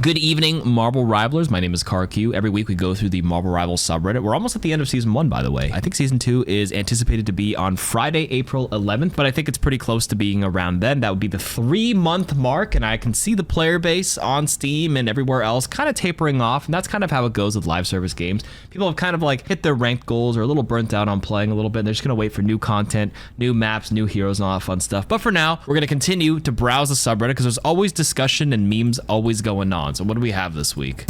Good evening, Marvel Rivalers. My name is KarQ. Every week we go through the Marvel Rivals subreddit. We're almost at the end of Season 1, by the way. I think Season 2 is anticipated to be on Friday, April 11th, but I think it's pretty close to being around then. That would be the 3-month mark, and I can see the player base on Steam and everywhere else kind of tapering off, and that's kind of how it goes with live service games. People have kind of like hit their ranked goals or a little burnt out on playing a little bit, and they're just going to wait for new content, new maps, new heroes, and all that fun stuff. But for now, we're going to continue to browse the subreddit because there's always discussion and memes always going on. So what do we have this week?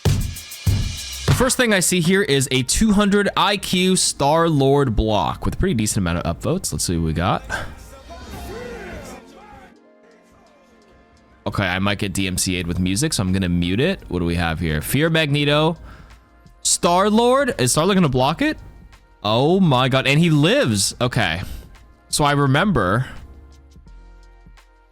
The first thing I see here is a 200 IQ Star-Lord block with a pretty decent amount of upvotes. Let's see what we got. Okay, I might get DMCA'd with music, so I'm gonna mute it. What do we have here? Fear Magneto. Star-Lord? Is Star-Lord gonna block it? Oh my god, and he lives. Okay, so I remember.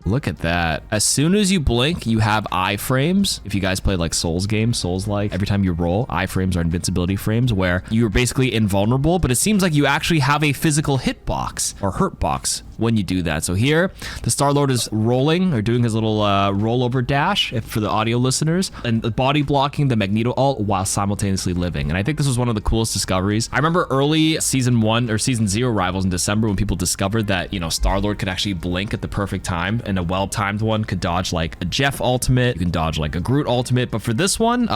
Look at that. As soon as you blink, you have iframes. If you guys play like Souls games, Souls-like, every time you roll, iframes are invincibility frames where you're basically invulnerable, but it seems like you actually have a physical hitbox or hurt box when you do that. So here, the Star-Lord is rolling or doing his little rollover dash for the audio listeners, and the body blocking the Magneto ult while simultaneously living. And I think this was one of the coolest discoveries. I remember early Season 1 or Season 0 Rivals in December when people discovered that, you know, Star-Lord could actually blink at the perfect time, and a well-timed one could dodge like a Jeff ultimate, you can dodge like a Groot ultimate. But for this one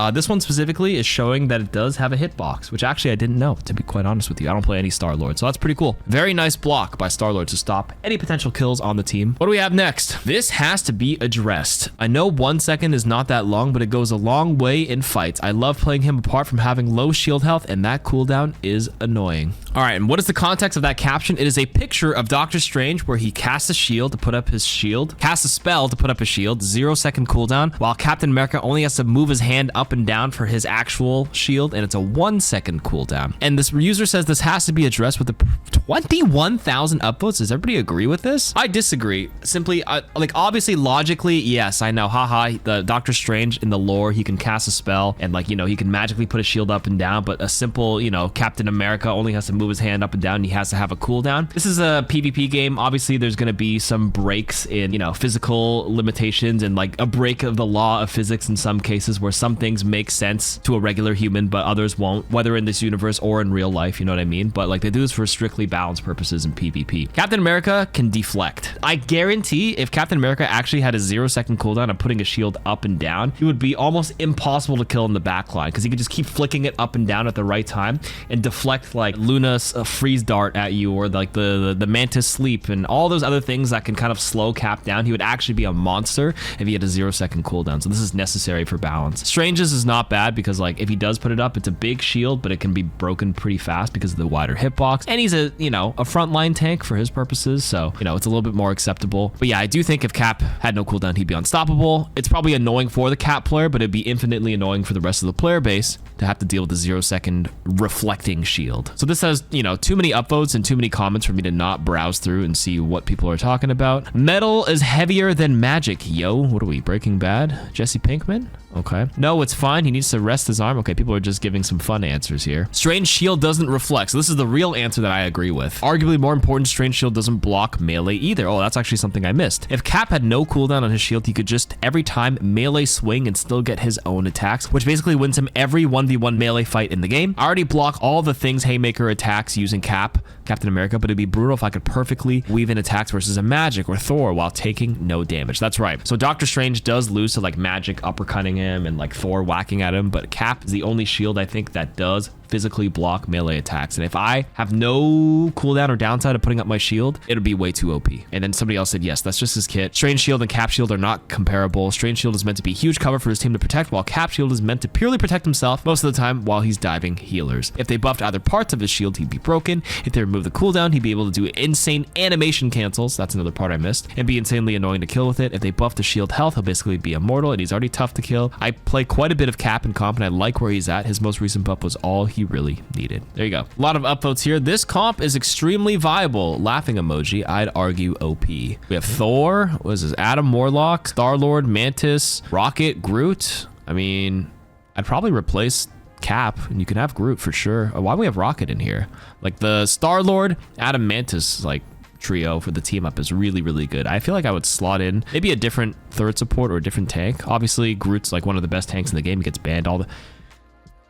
specifically is showing that it does have a hitbox, which actually I didn't know, to be quite honest with you. I don't play any Star-Lord, so that's pretty cool. Very nice block by Star-Lord to stop any potential kills on the team. What do we have next? This has to be addressed. I know 1 second is not that long, but it goes a long way in fights. I love playing him apart from having low shield health, and that cooldown is annoying. All right, and what is the context of that caption? It is a picture of Doctor Strange where he casts a shield to put up his shield, casts a spell to put up his shield, 0-second cooldown, while Captain America only has to move his hand up and down for his actual shield, and it's a 1-second cooldown. And this user says this has to be addressed with the 21,000 upvotes. Does everybody agree with this? I disagree. Simply, like obviously logically, yes, I know, haha, the Doctor Strange in the lore, he can cast a spell and like, you know, he can magically put a shield up and down, but a simple, you know, Captain America only has to move his hand up and down and he has to have a cooldown. This is a PvP game. Obviously, there's going to be some breaks in, you know, physical limitations and like a break of the law of physics in some cases where some things make sense to a regular human, but others won't, whether in this universe or in real life, you know what I mean? But like they do this for strictly balance purposes in PvP. Captain America can deflect. I guarantee if Captain America actually had a 0-second cooldown of putting a shield up and down, it would be almost impossible to kill in the backline because he could just keep flicking it up and down at the right time and deflect like Luna's freeze dart at you or like the Mantis sleep and all those other things that can kind of slow Cap down. He would actually be a monster if he had a 0-second cooldown. So this is necessary for balance. Strange's is not bad because like if he does put it up, it's a big shield, but it can be broken pretty fast because of the wider hitbox. And he's a, you know, a frontline tank for his purposes. So, you know, it's a little bit more acceptable. But yeah, I do think if Cap had no cooldown, he'd be unstoppable. It's probably annoying for the Cap player, but it'd be infinitely annoying for the rest of the player base to have to deal with the 0-second reflecting shield. So this has, you know, too many upvotes and too many comments for me to not browse through and see what people are talking about. Metal is heavier than magic. Yo, what are we, Breaking Bad? Jesse Pinkman? Okay. No, it's fine. He needs to rest his arm. Okay, people are just giving some fun answers here. Strange shield doesn't reflect. So this is the real answer that I agree with. Arguably more important, Strange shield doesn't block melee either. Oh, that's actually something I missed. If Cap had no cooldown on his shield, he could just every time melee swing and still get his own attacks, which basically wins him every 1v1 melee fight in the game. I already block all the things Haymaker attacks using Captain America, but it'd be brutal if I could perfectly weave in attacks versus a Magic or Thor while taking no damage. That's right. So Doctor Strange does lose to like Magic uppercutting him and like Thor whacking at him, but Cap is the only shield I think that does physically block melee attacks. And if I have no cooldown or downside of putting up my shield, it'll be way too OP. And then somebody else said, yes, that's just his kit. Strange shield and Cap shield are not comparable. Strange shield is meant to be huge cover for his team to protect, while Cap shield is meant to purely protect himself most of the time while he's diving healers. If they buffed either parts of his shield, he'd be broken. If they remove the cooldown, he'd be able to do insane animation cancels. That's another part I missed. And be insanely annoying to kill with it. If they buff the shield health, he'll basically be immortal, and he's already tough to kill. I play quite a bit of Cap in comp, and I like where he's at. His most recent buff was all he really needed. There you go. A lot of upvotes here. This comp is extremely viable. Laughing emoji. I'd argue OP. We have Thor. What is this? Adam Warlock, Star-Lord, Mantis, Rocket, Groot. I mean, I'd probably replace Cap, and you can have Groot for sure. Why do we have Rocket in here? Like the Star-Lord, Adam Mantis, like trio for the team up is really, really good. I feel like I would slot in maybe a different third support or a different tank. Obviously, Groot's like one of the best tanks in the game. He gets banned all the...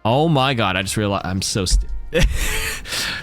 Oh my god, I just realized I'm so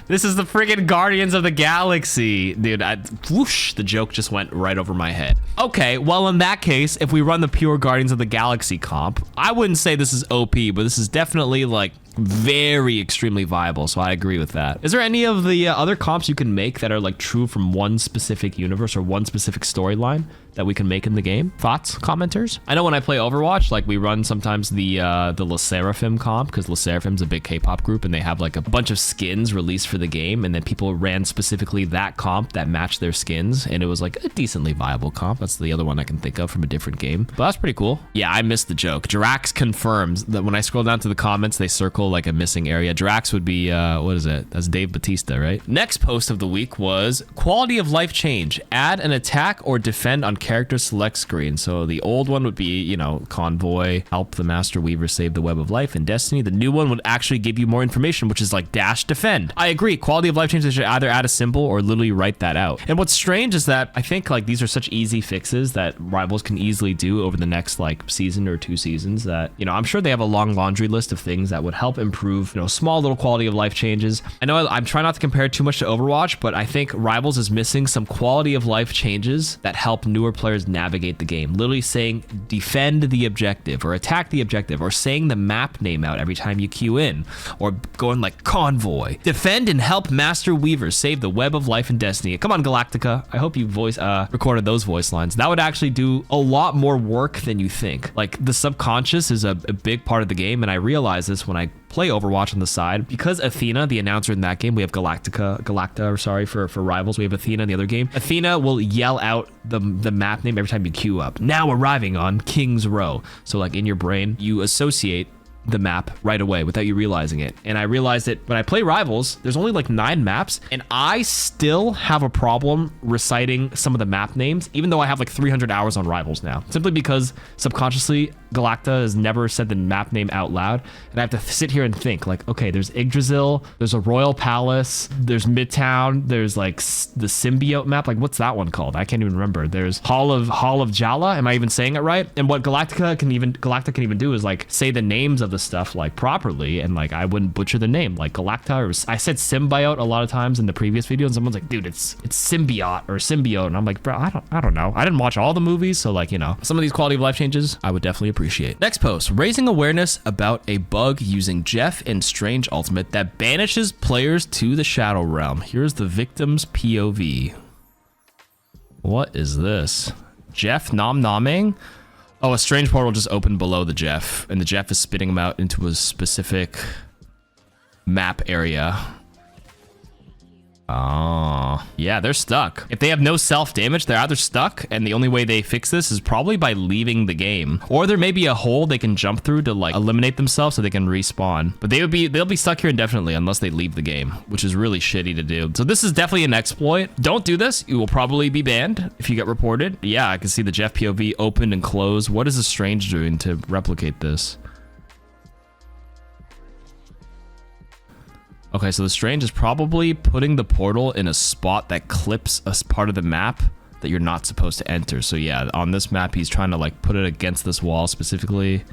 This is the friggin' Guardians of the Galaxy. Dude, whoosh, the joke just went right over my head. Okay, well, in that case, if we run the pure Guardians of the Galaxy comp, I wouldn't say this is OP, but this is definitely like very extremely viable, so I agree with that. Is there any of the other comps you can make that are like true from one specific universe or one specific storyline that we can make in the game? Thoughts, commenters? I know when I play Overwatch, like we run sometimes the Le Sserafim comp, because Le Sserafim's a big K-pop group and they have like a bunch of skins released for the game, and then people ran specifically that comp that matched their skins, and it was like a decently viable comp. That's the other one I can think of from a different game, but that's pretty cool. Yeah, I missed the joke. Jirax confirms that when I scroll down to the comments, they circle like a missing area. Jirax would be, what is it? That's Dave Bautista, right? Next post of the week was quality of life change. Add an attack or defend on character select screen. So the old one would be, you know, convoy, help the Master Weaver save the web of life in Destiny. The new one would actually give you more information, which is like dash defend. I agree. Quality of life change, they should either add a symbol or literally write that out. And what's strange is that I think like these are such easy fixes that Rivals can easily do over the next like season or 2 seasons that, you know, I'm sure they have a long laundry list of things that would help improve, you know, small little quality of life changes. I know I'm trying not to compare too much to Overwatch, but I think Rivals is missing some quality of life changes that help newer players navigate the game. Literally saying defend the objective or attack the objective, or saying the map name out every time you queue in, or going like convoy, defend and help Master Weaver save the web of life in Destiny. Come on, Galactica. I hope you recorded those voice lines. That would actually do a lot more work than you think. Like the subconscious is a big part of the game, and I realize this when I play Overwatch on the side, because Athena, the announcer in that game, we have Galacta, sorry, for Rivals, we have Athena in the other game. Athena will yell out the map name every time you queue up. Now arriving on King's Row. So like in your brain, you associate the map right away without you realizing it. And I realized that when I play Rivals, there's only like 9 maps, and I still have a problem reciting some of the map names, even though I have like 300 hours on Rivals now, simply because subconsciously Galacta has never said the map name out loud, and I have to sit here and think like, okay, there's Yggdrasil, there's a Royal Palace, there's Midtown, there's like the symbiote map, like what's that one called? I can't even remember. There's Hall of Jala. Am I even saying it right? And what Galacta can even do is like say the names of the stuff like properly, and like I wouldn't butcher the name. Like Galacta, or I said symbiote a lot of times in the previous video, and someone's like, dude, it's symbiote or symbiote, and I'm like, bro, I don't know. I didn't watch all the movies, so like, you know, some of these quality of life changes I would definitely appreciate. Next post, raising awareness about a bug using Jeff and Strange Ultimate that banishes players to the Shadow Realm. Here's the victim's POV. What is this? Jeff nom-nomming? Oh, a strange portal just opened below the Jeff, and the Jeff is spitting him out into a specific map area. Oh, yeah, they're stuck. If they have no self-damage, they're either stuck, and the only way they fix this is probably by leaving the game. Or there may be a hole they can jump through to like eliminate themselves so they can respawn. But they'll be stuck here indefinitely unless they leave the game, which is really shitty to do. So this is definitely an exploit. Don't do this. You will probably be banned if you get reported. Yeah, I can see the Jeff POV open and close. What is the Strange doing to replicate this? Okay, so the Strange is probably putting the portal in a spot that clips a part of the map that you're not supposed to enter. So yeah, on this map, he's trying to like put it against this wall specifically.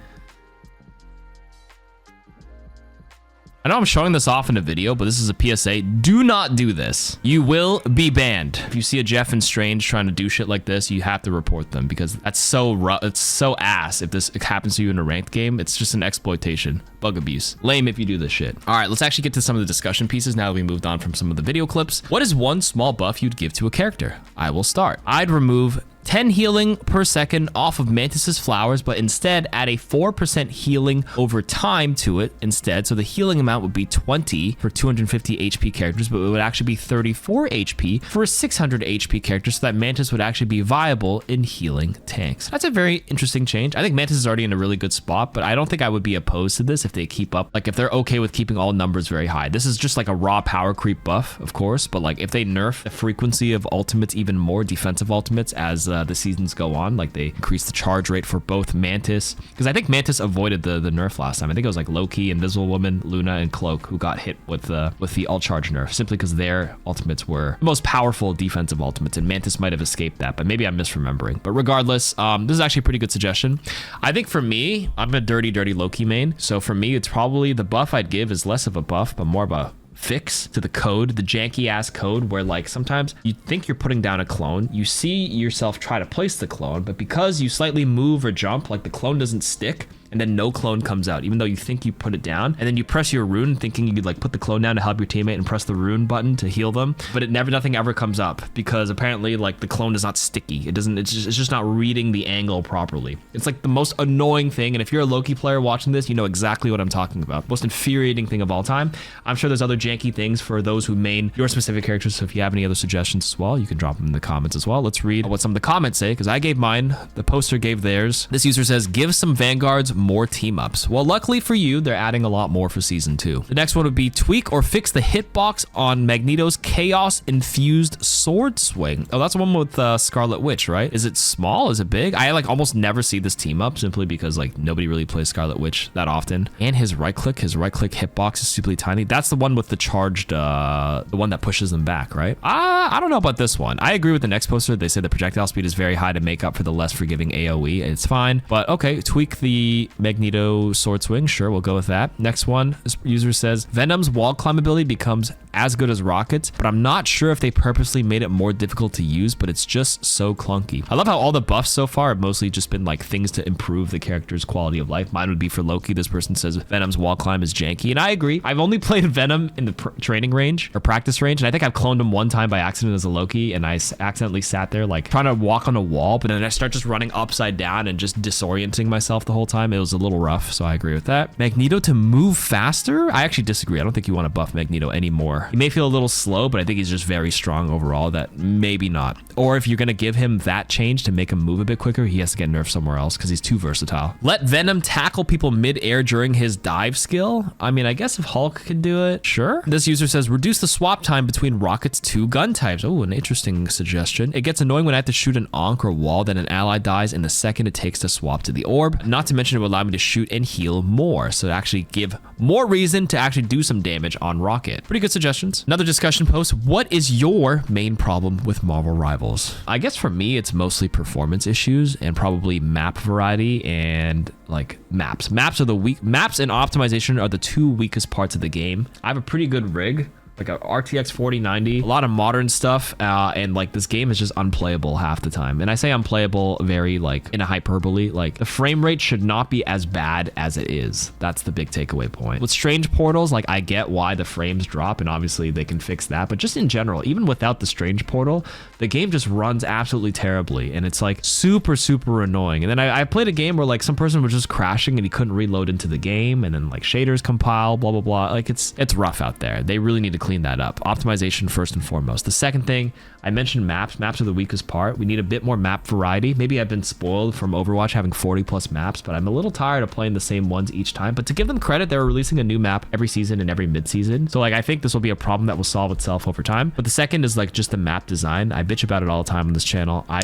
I know I'm showing this off in a video, but this is a PSA. Do not do this. You will be banned. If you see a Jeff and Strange trying to do shit like this, you have to report them, because that's so rough. It's so ass if this happens to you in a ranked game. It's just an exploitation. Bug abuse. Lame if you do this shit. All right, let's actually get to some of the discussion pieces now that we moved on from some of the video clips. What is one small buff you'd give to a character? I will start. I'd remove 10 healing per second off of Mantis's flowers, but instead add a 4% healing over time to it instead. So the healing amount would be 20 for 250 HP characters, but it would actually be 34 HP for a 600 HP character, so that Mantis would actually be viable in healing tanks. That's a very interesting change. I think Mantis is already in a really good spot, but I don't think I would be opposed to this if they keep up, like if they're okay with keeping all numbers very high. This is just like a raw power creep buff, of course, but like if they nerf the frequency of ultimates even more, defensive ultimates, as the seasons go on. Like they increase the charge rate for both Mantis, because I think Mantis avoided the nerf last time. I think it was like Loki, Invisible Woman, Luna, and Cloak who got hit with the alt charge nerf, simply because their ultimates were the most powerful defensive ultimates, and Mantis might have escaped that, but maybe I'm misremembering. But regardless, this is actually a pretty good suggestion. I think for me, I'm a dirty Loki main, so for me, it's probably the buff I'd give is less of a buff, but more of a fix to the code, the janky ass code where like sometimes you think you're putting down a clone, you see yourself try to place the clone, but because you slightly move or jump, like the clone doesn't stick, and then no clone comes out, even though you think you put it down. And then you press your rune thinking you could like put the clone down to help your teammate and press the rune button to heal them, but nothing ever comes up because apparently like the clone is not sticky. It's just not reading the angle properly. It's like the most annoying thing. And if you're a Loki player watching this, you know exactly what I'm talking about. Most infuriating thing of all time. I'm sure there's other janky things for those who main your specific characters. So if you have any other suggestions as well, you can drop them in the comments as well. Let's read what some of the comments say, because I gave mine. The poster gave theirs. This user says, give some Vanguards more team ups. Well, luckily for you, they're adding a lot more for season 2. The next one would be tweak or fix the hitbox on Magneto's chaos infused sword swing. Oh, that's the one with Scarlet Witch, right? Is it small? Is it big? I like almost never see this team up simply because like nobody really plays Scarlet Witch that often. And his right click hitbox is super tiny. That's the one with the charged, the one that pushes them back, right? I don't know about this one. I agree with the next poster. They say the projectile speed is very high to make up for the less forgiving AoE. It's fine, but okay, tweak the Magneto sword swing. Sure, we'll go with that. Next one, this user says, Venom's wall climb ability becomes as good as Rocket's, but I'm not sure if they purposely made it more difficult to use, but it's just so clunky. I love how all the buffs so far have mostly just been like things to improve the character's quality of life. Mine would be for Loki. This person says Venom's wall climb is janky, and I agree. I've only played Venom in the training range or practice range, and I think I've cloned him one time by accident as a Loki, and I accidentally sat there like trying to walk on a wall, but then I start just running upside down and just disorienting myself the whole time. It was a little rough, so I agree with that. Magneto to move faster? I actually disagree. I don't think you want to buff Magneto anymore. He may feel a little slow, but I think he's just very strong overall. That maybe not. Or if you're going to give him that change to make him move a bit quicker, he has to get nerfed somewhere else because he's too versatile. Let Venom tackle people mid-air during his dive skill. I mean, I guess if Hulk can do it, sure. This user says, reduce the swap time between Rocket's 2 gun types. Oh, an interesting suggestion. It gets annoying when I have to shoot an Ankh or wall, then an ally dies in the second it takes to swap to the orb. Not to mention it would allow me to shoot and heal more, so to actually give more reason to actually do some damage on Rocket. Pretty good suggestions. Another discussion post, what is your main problem with Marvel Rivals? I guess for me, it's mostly performance issues and probably map variety and like maps. Maps and optimization are the 2 weakest parts of the game. I have a pretty good rig, like a RTX 4090, a lot of modern stuff, and like this game is just unplayable half the time. And I say unplayable very like in a hyperbole, like the frame rate should not be as bad as it is. That's the big takeaway point. With strange portals, like I get why the frames drop and obviously they can fix that, but just in general, even without the strange portal, the game just runs absolutely terribly and it's like super annoying. And then I played a game where like some person was just crashing and he couldn't reload into the game, and then like shaders compile, blah blah. Like it's rough out there. They really need to clean that up. Optimization first and foremost. The second thing, I mentioned maps. Maps are the weakest part. We need a bit more map variety. Maybe I've been spoiled from Overwatch having 40 plus maps, but I'm a little tired of playing the same ones each time. But to give them credit, they're releasing a new map every season and every mid-season. So like I think this will be a problem that will solve itself over time. But the second is like just the map design. I bitch about it all the time on this channel. I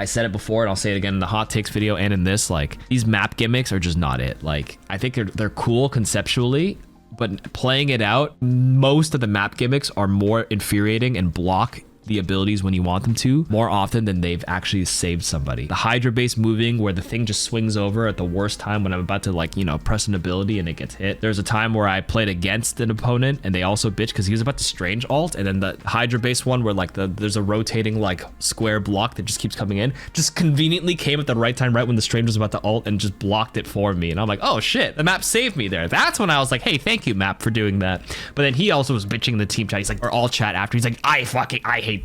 said it before and I'll say it again in the hot takes video and in this, like these map gimmicks are just not it. Like I think they're cool conceptually, but playing it out, most of the map gimmicks are more infuriating and block the abilities when you want them to more often than they've actually saved somebody. The Hydra base moving where the thing just swings over at the worst time when I'm about to like, you know, press an ability and it gets hit. There's a time where I played against an opponent and they also bitched because he was about to strange alt, and then the Hydra base one where like there's a rotating like square block that just keeps coming in, just conveniently came at the right time, right when the strange was about to alt, and just blocked it for me. And I'm like, oh shit, the map saved me there. That's when I was like, hey, thank you map for doing that. But then he also was bitching in the team chat. He's like, or all chat after, he's like,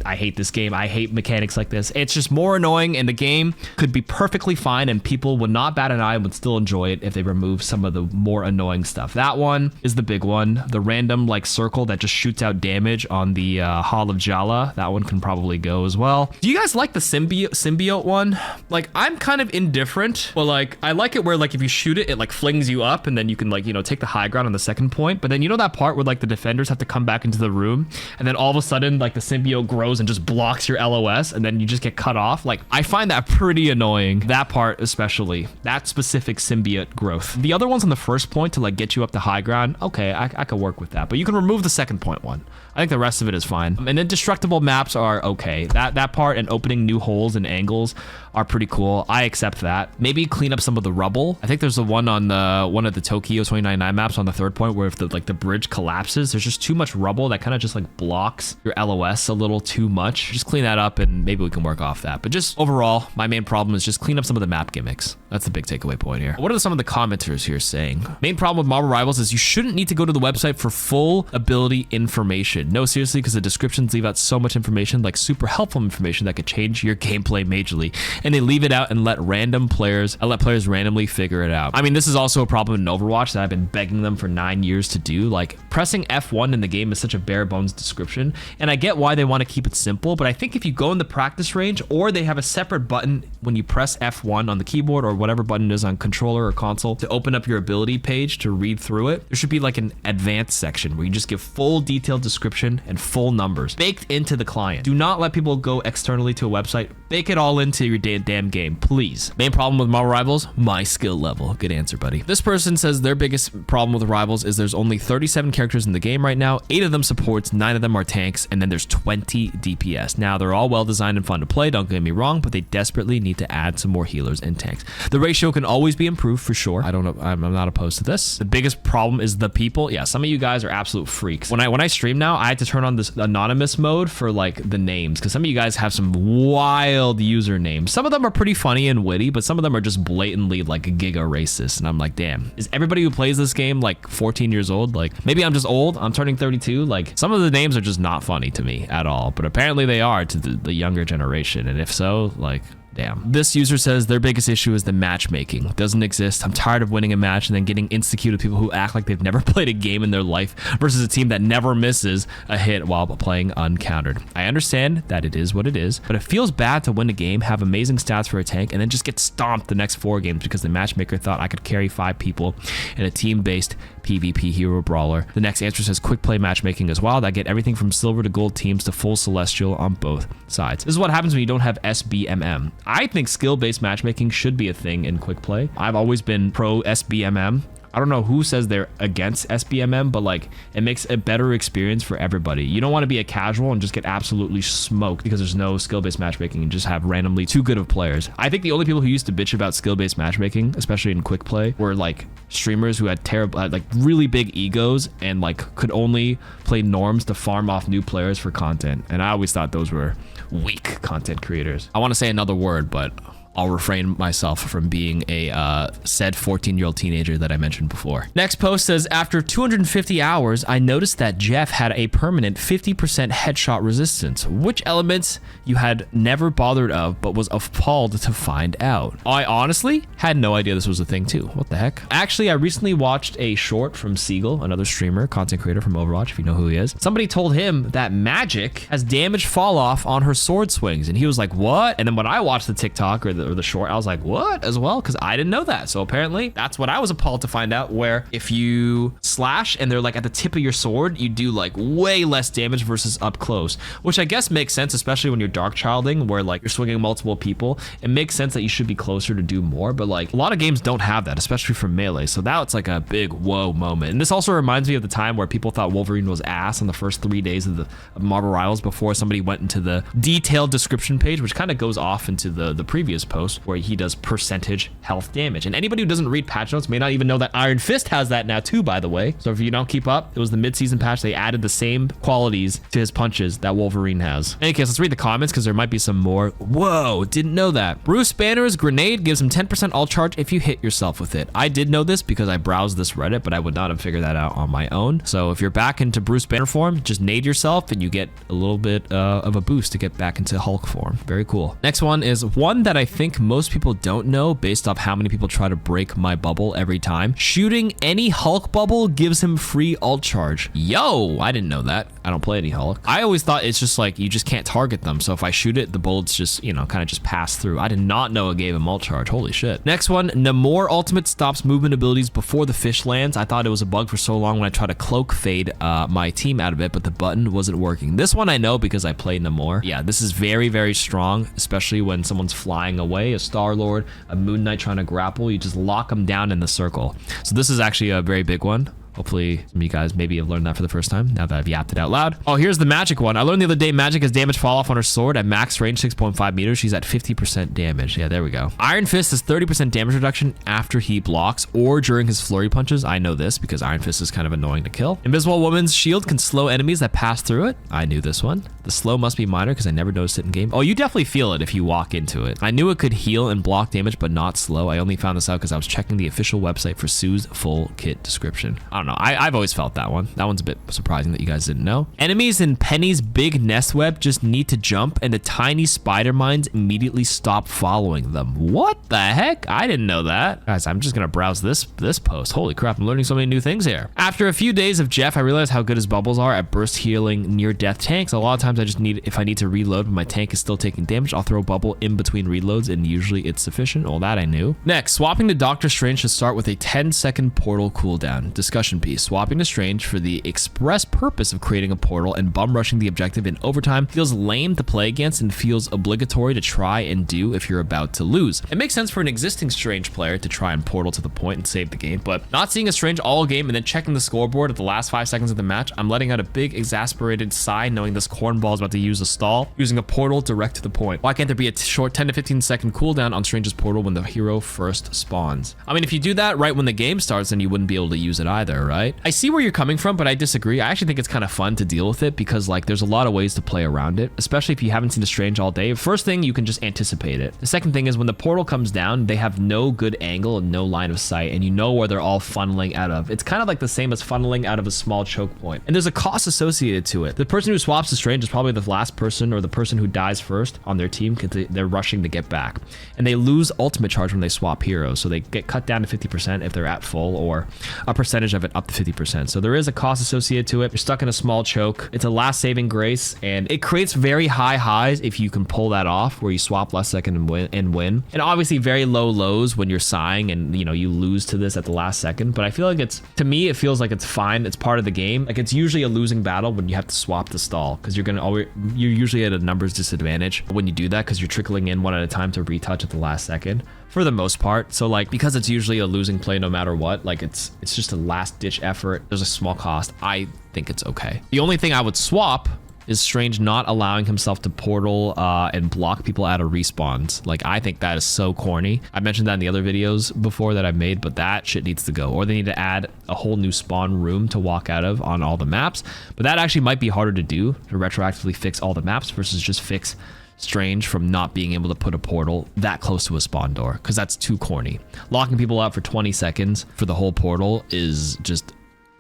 I hate this game. I hate mechanics like this. It's just more annoying, and the game could be perfectly fine and people would not bat an eye and would still enjoy it if they remove some of the more annoying stuff. That one is the big one. The random like circle that just shoots out damage on the Hall of Jala. That one can probably go as well. Do you guys like the symbiote one? Like I'm kind of indifferent, but like I like it where like if you shoot it, it like flings you up and then you can like, you know, take the high ground on the second point. But then you know that part where like the defenders have to come back into the room and then all of a sudden like the symbiote grabs grows and just blocks your LOS and then you just get cut off. Like, I find that pretty annoying. That part especially, that specific symbiote growth. The other ones on the first point to like get you up to high ground, okay, I could work with that, but you can remove the second point one. I think the rest of it is fine. And then destructible maps are okay. That part and opening new holes and angles are pretty cool. I accept that. Maybe clean up some of the rubble. I think there's the one on one of the Tokyo 2099 maps on the third point where if the bridge collapses, there's just too much rubble that kind of just like blocks your LOS a little too much. Just clean that up and maybe we can work off that. But just overall, my main problem is just clean up some of the map gimmicks. That's the big takeaway point here. What are some of the commenters here saying? Main problem with Marvel Rivals is you shouldn't need to go to the website for full ability information. No, seriously, because the descriptions leave out so much information, like super helpful information that could change your gameplay majorly. And they leave it out and let players randomly figure it out. I mean, this is also a problem in Overwatch that I've been begging them for 9 years to do. Like, pressing F1 in the game is such a bare bones description, and I get why they want to keep it simple, but I think if you go in the practice range, or they have a separate button when you press F1 on the keyboard or whatever button it is on controller or console to open up your ability page to read through it, there should be like an advanced section where you just give full detailed description and full numbers baked into the client. Do not let people go externally to a website. Bake it all into your damn game, please. Main problem with Marvel Rivals? My skill level. Good answer, buddy. This person says their biggest problem with Rivals is there's only 37 characters in the game right now. 8 of them supports, 9 of them are tanks, and then there's 20 DPS. Now, they're all well designed and fun to play, don't get me wrong, but they desperately need to add some more healers and tanks. The ratio can always be improved for sure. I don't know. I'm not opposed to this. The biggest problem is the people. Yeah, some of you guys are absolute freaks. When I stream now, I had to turn on this anonymous mode for like the names, because some of you guys have some wild usernames. Some of them are pretty funny and witty, but some of them are just blatantly like giga racist. And I'm like, damn, is everybody who plays this game like 14 years old? Like, maybe I'm just old. I'm turning 32. Like, some of the names are just not funny to me at all, but apparently they are to the younger generation. And if so, like, damn. This user says their biggest issue is the matchmaking. It doesn't exist. I'm tired of winning a match and then getting insta-queued with people who act like they've never played a game in their life versus a team that never misses a hit while playing uncountered. I understand that it is what it is, but it feels bad to win a game, have amazing stats for a tank, and then just get stomped the next 4 games because the matchmaker thought I could carry 5 people in a team-based PvP hero brawler. The next answer says quick play matchmaking as well. That get everything from silver to gold teams to full celestial on both sides. This is what happens when you don't have SBMM. I think skill-based matchmaking should be a thing in quick play. I've always been pro SBMM. I don't know who says they're against SBMM, but like, it makes a better experience for everybody. You don't want to be a casual and just get absolutely smoked because there's no skill-based matchmaking and just have randomly too good of players. I think the only people who used to bitch about skill-based matchmaking, especially in quick play, were like streamers who had like really big egos and like could only play norms to farm off new players for content. And I always thought those were weak content creators. I want to say another word, but I'll refrain myself from being a said 14-year-old teenager that I mentioned before. Next post says, after 250 hours, I noticed that Jeff had a permanent 50% headshot resistance. Which elements you had never bothered of, but was appalled to find out? I honestly had no idea this was a thing too. What the heck? Actually, I recently watched a short from Seagull, another streamer, content creator from Overwatch, if you know who he is. Somebody told him that Magic has damage fall off on her sword swings, and he was like, what? And then when I watched the TikTok or the short, I was like, what, as well? Because I didn't know that. So apparently that's what I was appalled to find out, where if you slash and they're like at the tip of your sword, you do like way less damage versus up close, which I guess makes sense, especially when you're dark childing, where like you're swinging multiple people. It makes sense that you should be closer to do more, but like a lot of games don't have that, especially for melee. So now it's like a big whoa moment. And this also reminds me of the time where people thought Wolverine was ass on the first 3 days of Marvel Rivals before somebody went into the detailed description page, which kind of goes off into the previous post where he does percentage health damage. And anybody who doesn't read patch notes may not even know that Iron Fist has that now too, by the way. So if you don't keep up, it was the mid-season patch. They added the same qualities to his punches that Wolverine has. In any case, let's read the comments because there might be some more. Whoa, didn't know that. Bruce Banner's grenade gives him 10% all charge if you hit yourself with it. I did know this because I browsed this Reddit, but I would not have figured that out on my own. So if you're back into Bruce Banner form, just nade yourself and you get a little bit of a boost to get back into Hulk form. Very cool. Next one is one that I think think most people don't know based off how many people try to break my bubble every time. Shooting any Hulk bubble gives him free ult charge. Yo, I didn't know that. I don't play any Hulk. I always thought it's just like you just can't target them. So if I shoot it, the bullets just, you know, kind of just pass through. I did not know it gave him ult charge. Holy shit. Next one, Namor ultimate stops movement abilities before the fish lands. I thought it was a bug for so long when I tried to cloak fade my team out of it, but the button wasn't working. This one I know because I played Namor. Yeah, this is very, very strong, especially when someone's flying away, a Star-Lord, a Moon Knight trying to grapple. You just lock them down in the circle. So this is actually a very big one. Hopefully some of you guys maybe have learned that for the first time now that I've yapped it out loud. Oh, here's the magic one. I learned the other day magic has damage fall off on her sword at max range 6.5 meters. She's at 50% damage. Yeah, there we go. Iron Fist has 30% damage reduction after he blocks or during his flurry punches. I know this because Iron Fist is kind of annoying to kill. Invisible Woman's shield can slow enemies that pass through it. I knew this one. The slow must be minor because I never noticed it in game. Oh, you definitely feel it if you walk into it. I knew it could heal and block damage, but not slow. I only found this out because I was checking the official website for Sue's full kit description. I don't know. I've always felt that one. That one's a bit surprising that you guys didn't know. Enemies in Penny's big nest web just need to jump and the tiny spider mines immediately stop following them. What the heck? I didn't know that. Guys, I'm just gonna browse this post. Holy crap, I'm learning so many new things here. After a few days of Jeff, I realized how good his bubbles are at burst healing near death tanks. A lot of times I just need, if I need to reload but my tank is still taking damage, I'll throw a bubble in between reloads and usually it's sufficient. Well, that I knew. Next, swapping to Doctor Strange should start with a 10-second portal cooldown. Discussion piece. Swapping to Strange for the express purpose of creating a portal and bum rushing the objective in overtime feels lame to play against and feels obligatory to try and do if you're about to lose. It makes sense for an existing Strange player to try and portal to the point and save the game, but not seeing a Strange all game and then checking the scoreboard at the last 5 seconds of the match, I'm letting out a big exasperated sigh knowing this cornball is about to use a stall using a portal direct to the point. Why can't there be a short 10 to 15 second cooldown on Strange's portal when the hero first spawns? I mean, if you do that right when the game starts, then you wouldn't be able to use it either, right? I see where you're coming from, but I disagree. I actually think it's kind of fun to deal with it because like there's a lot of ways to play around it, especially if you haven't seen a Strange all day. First thing, you can just anticipate it. The second thing is when the portal comes down, they have no good angle and no line of sight, and you know where they're all funneling out of. It's kind of like the same as funneling out of a small choke point, and there's a cost associated to it. The person who swaps to Strange is probably the last person or the person who dies first on their team because they're rushing to get back, and they lose ultimate charge when they swap heroes, so they get cut down to 50% if they're at full, or a percentage of it up to 50%. So there is a cost associated to it. You're stuck in a small choke. It's a last saving grace, and it creates very high highs if you can pull that off, where you swap last second and win. And obviously very low lows when you're sighing and you know you lose to this at the last second. But I feel like it's, to me, it feels like it's fine. It's part of the game. Like it's usually a losing battle when you have to swap the stall because you're usually at a numbers disadvantage when you do that because you're trickling in one at a time to retouch at the last second for the most part. So like because it's usually a losing play no matter what, like it's just a last ditch effort. There's a small cost. I think it's okay. The only thing I would swap is Strange not allowing himself to portal and block people out of respawns. Like I think that is so corny. I mentioned that in the other videos before that I've made, but that shit needs to go. Or they need to add a whole new spawn room to walk out of on all the maps. But that actually might be harder to do, to retroactively fix all the maps versus just fix Strange from not being able to put a portal that close to a spawn door, because that's too corny. Locking people out for 20 seconds for the whole portal is just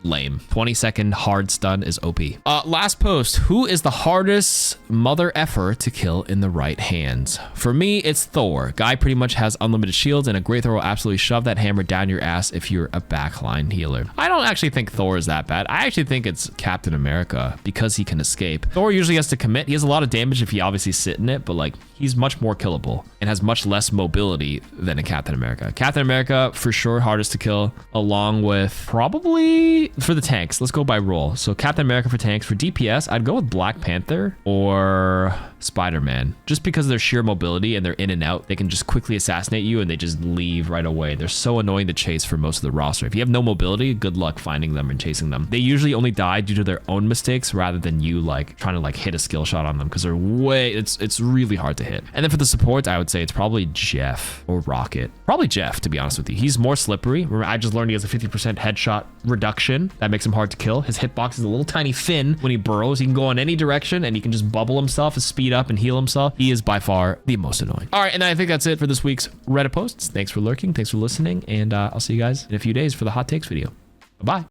lame. 20-second hard stun is OP. Last post. Who is the hardest mother effer to kill in the right hands? For me, it's Thor. Guy pretty much has unlimited shields and a great Thor will absolutely shove that hammer down your ass if you're a backline healer. I don't actually think Thor is that bad. I actually think it's Captain America because he can escape. Thor usually has to commit. He has a lot of damage if he obviously sit in it, but like he's much more killable and has much less mobility than a Captain America. Captain America for sure hardest to kill, along with probably for the tanks. Let's go by role. So Captain America for tanks. For DPS, I'd go with Black Panther or Spider-Man, just because of their sheer mobility and they're in and out. They can just quickly assassinate you and they just leave right away. They're so annoying to chase for most of the roster. If you have no mobility, good luck finding them and chasing them. They usually only die due to their own mistakes rather than you like trying to like hit a skill shot on them, because they're it's really hard to hit. And then for the supports, I would say it's probably Jeff or Rocket. Probably Jeff, to be honest with you. He's more slippery. Remember, I just learned he has a 50% headshot reduction. That makes him hard to kill. His hitbox is a little tiny fin when he burrows. He can go in any direction and he can just bubble himself and speed up and heal himself. He is by far the most annoying. All right, and I think that's it for this week's Reddit posts. Thanks for lurking. Thanks for listening. And I'll see you guys in a few days for the hot takes video. Bye-bye.